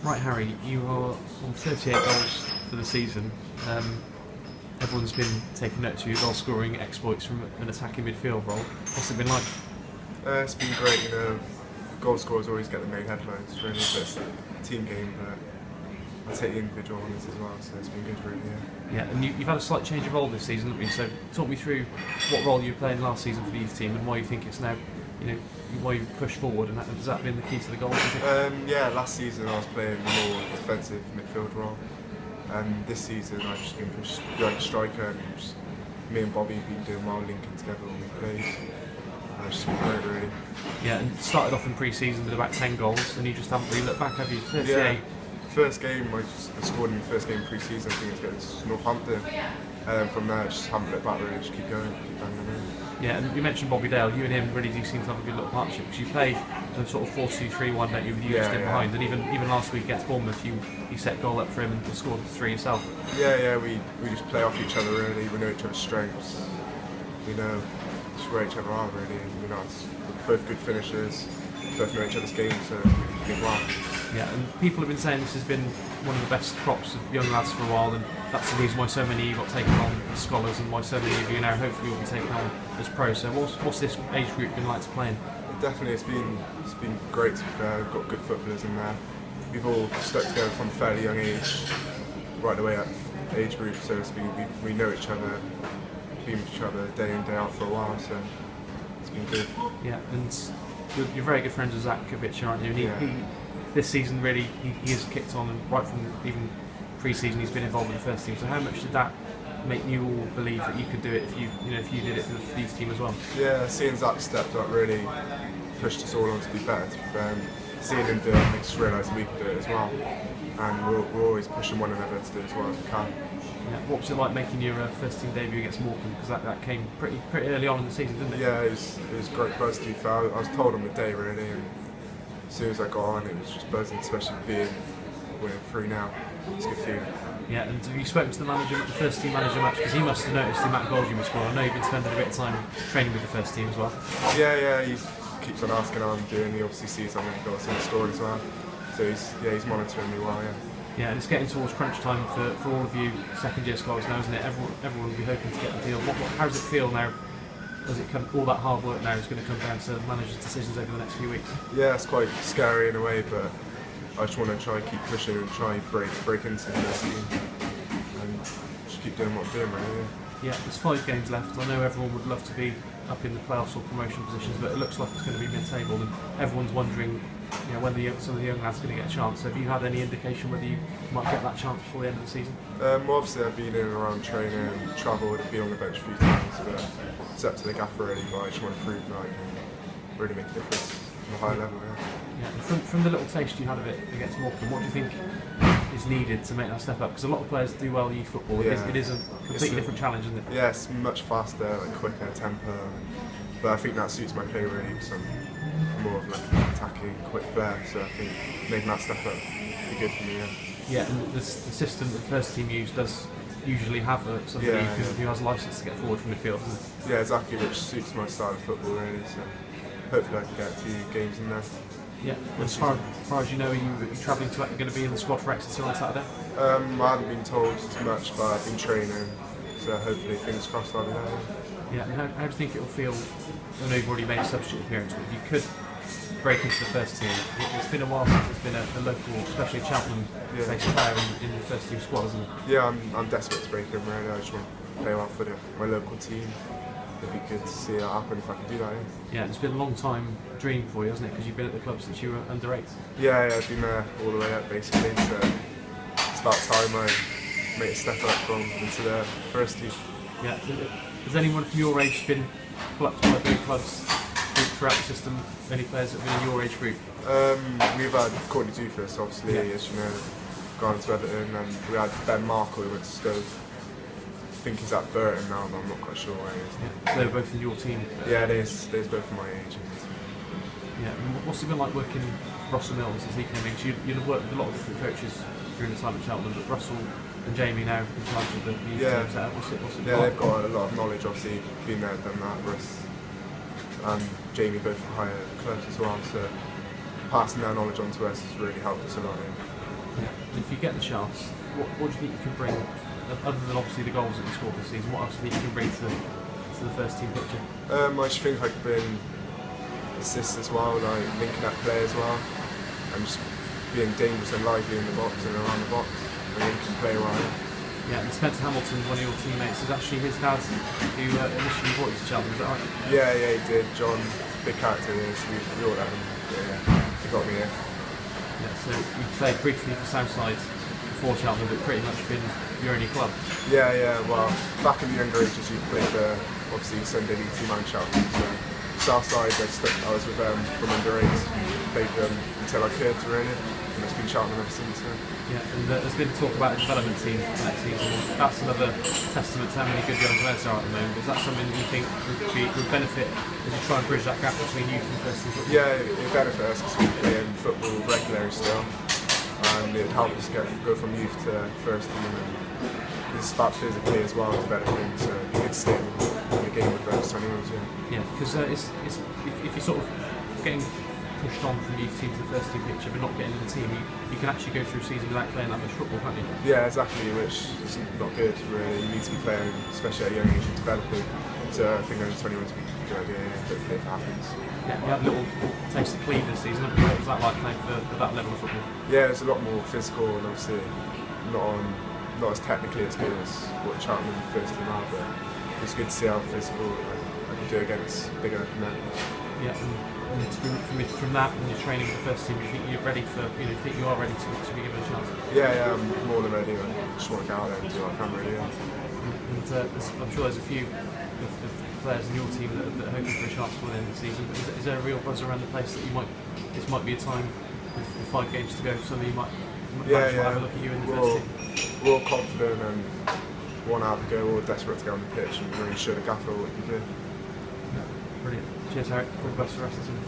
Right, Harry, you are on 38 goals for the season. Everyone's been taking note of your goal-scoring exploits from an attacking midfield role. What's it been like? It's been great, goal scorers always get the main headlines, really, but it's a team game, but I take the individual honours as well, so it's been good, really, Yeah, and you've had a slight change of role this season, haven't you? So talk me through what role you were playing last season for the youth team and why you think it's now, why you push forward, and has that been the key to the goals, do you think? Yeah, last season I was playing more defensive midfield role, and this season I've just been pushed behind striker, and just, me and Bobby have been doing well linking together when we played. It's just been great, really. Yeah, and started off in pre-season with about 10 goals, and you just haven't really looked back, have you? 38. Yeah, first game I scored in the first game pre-season, I think it was against Northampton, and then from there I just haven't looked back, really, just keep going, keep banging in. Yeah, and you mentioned Bobby Dale. You and him really do seem to have a good little partnership, because you play the sort of 4-2-3-1, don't you, with you just in behind, and even last week against Bournemouth you set goal up for him and scored 3 yourself. Yeah, we just play off each other, really. We know each other's strengths, we know just where each other are, really, and we're both good finishers, both know each other's games, so we do well. Yeah, and people have been saying this has been one of the best crops of young lads for a while, and that's the reason why so many of you got taken on as scholars, and why so many of you now hopefully will be taken on as pros. So what's this age group been like to play in? Definitely, it's been great to be fair. We've got good footballers in there. We've all stuck together from a fairly young age, right away at age group, so we know each other, been with each other day in, day out for a while, so it's been good. Yeah, and you're very good friends with Zach Kovic, aren't you? And he this season really he has kicked on, and right from even pre-season he's been involved in the first team. So how much did that make you all believe that you could do it if you did it for the youth team as well? Yeah, seeing Zach stepped up really pushed us all on to be better. Seeing him do it makes us realise we can do it as well, and we're always pushing one another to do as well as we can. Yeah, what was it like making your first team debut against Morecambe? Because that came pretty early on in the season, didn't it? Yeah, it was great buzz to be fair. I was told on the day, really, and as soon as I got on, it was just buzzing, especially being winning 3-0. It's a good feeling. Yeah, and have you spoken to the manager at the first team manager match? Because he must have noticed the amount of goals you were scoring. I know you've been spending a bit of time training with the first team as well. Yeah, he keeps on asking how I'm doing. He obviously sees how many goals I'm scoring as well. So he's monitoring me well, yeah. Yeah, and it's getting towards crunch time for all of you second-year scholars now, isn't it? Everyone will be hoping to get the deal. How does it feel now? Does it come, all that hard work now is going to come down to managers' decisions over the next few weeks? Yeah, it's quite scary in a way, but I just want to try keep pushing and try break into the first team and just keep doing what I'm doing, really. Yeah, there's 5 games left. I know everyone would love to be up in the playoffs or promotion positions, but it looks like it's going to be mid-table, and everyone's wondering when some of the young lads are going to get a chance. So have you had any indication whether you might get that chance before the end of the season? Well, obviously I've been in and around training and travelled and been on the bench a few times, but it's up to the gaffer really, but I just want to prove that I can really make a difference on a high level. Yeah, and from the little taste you had of it against Morecambe, what do you think is needed to make that step up? Because a lot of players do well in youth football. Yeah. It is a completely different challenge, isn't it? Yeah, it's much faster, quicker tempo, but I think that suits my play really, because I'm more of like an attacking, quick player, so I think making that step up would be good for me. Yeah, and the system that the first team use does usually have somebody who has license to get forward from midfield, doesn't it? Yeah, exactly, which suits my style of football really, so hopefully I can get a few games in there. Yeah, as far as you know, are you travelling to going to be in the squad for Exeter on Saturday? I haven't been told as much, but I've been training, so hopefully fingers crossed I'll be there. Yeah, and how do you think it will feel? I know you've already made a substitute appearance, but if you could break into the first team, it's been a while since there's been a local, especially a Cheltenham-based player in the first team squad, isn't it? Yeah, I'm desperate to break in really. I just want to play well for my local team. It'd be good to see it happen if I can do that. Yeah, it's been a long time dream for you, hasn't it? Because you've been at the club since you were under 8. Yeah, I've been there all the way up basically, so it's about time I make a step up into the first team. Yeah, has anyone from your age been plucked by big clubs throughout the system? Any players that have been in your age group? We've had Courtney Dufus, obviously, as you know, gone to Everton, and we had Ben Markle who went to Stoke. I think he's at Burton now, but I'm not quite sure where he is. Yeah, so they're both in your team? Yeah, there's both of my age. Yeah, and what's it been like working with Russell Mills since he came in? You'll have worked with a lot of different coaches during the time at Cheltenham, but Russell and Jamie now in charge of the youth team setup. What's it like? They've got a lot of knowledge, obviously, been there, done that. Russ and Jamie both higher clubs as well, so passing their knowledge on to us has really helped us a lot. If you get the chance, what do you think you can bring, other than obviously the goals that you scored this season, what else do you think you can bring to the first team picture? I just think I could bring assists as well, like linking up play as well, and just being dangerous and lively in the box and around the box, and linking play well. Yeah, and Spencer Hamilton, one of your teammates, is actually his dad who initially brought you to Cheltenham, is that right? Yeah, he did. John, big character he is. We all had him. Yeah, he got me here. Yeah, so you played briefly for Southside before Cheltenham, but pretty much been your only club. Yeah, well, back in the younger ages, you played obviously Sunday League team and Cheltenham. So Southside, I was with them from under 8s, played them until I could really, and it's been Cheltenham ever since. Yeah, and there's been talk about a development team for next season. That's another testament to how many good young players there are at the moment. Is that something you think would benefit as you try and bridge that gap between youth and first team football? Yeah, it benefits because we play in football regularly still, and it helps us go from youth to first team. And it's about physically as well, developing, so you could stay in the game with those 21s. Yeah, because if you're sort of getting pushed on from youth team to the first team picture but not getting in the team, you can actually go through a season without playing that much football, can't you? Yeah, exactly, which is not good really. You need to be playing, especially at a young age, and developing. So I think under 21s would be a good idea, hopefully if it happens. Yeah, you had a little taste of Cleveland this season, haven't you? What was that like playing for that level of football? Yeah, it's a lot more physical and obviously not as technically as good as what Cheltenham first team are, but it's good to see how physical I can do against bigger men. Yeah, and from that, when you're training with the first team, do you think you're ready for, you think you are ready to be given a chance? Yeah, I'm more than ready. I just want to go out there and do what I can really. Yeah. And I'm sure there's a few of players in your team that are hoping for a chance for the end of the season. But is there a real buzz around the place that this might be a time with 5 games to go, somebody might have a look at you in the first team? We're all confident and want to have a go. We're all desperate to get on the pitch and really show the gaffer what we can do. Brilliant. Cheers, Harry. All the best for the rest of the season.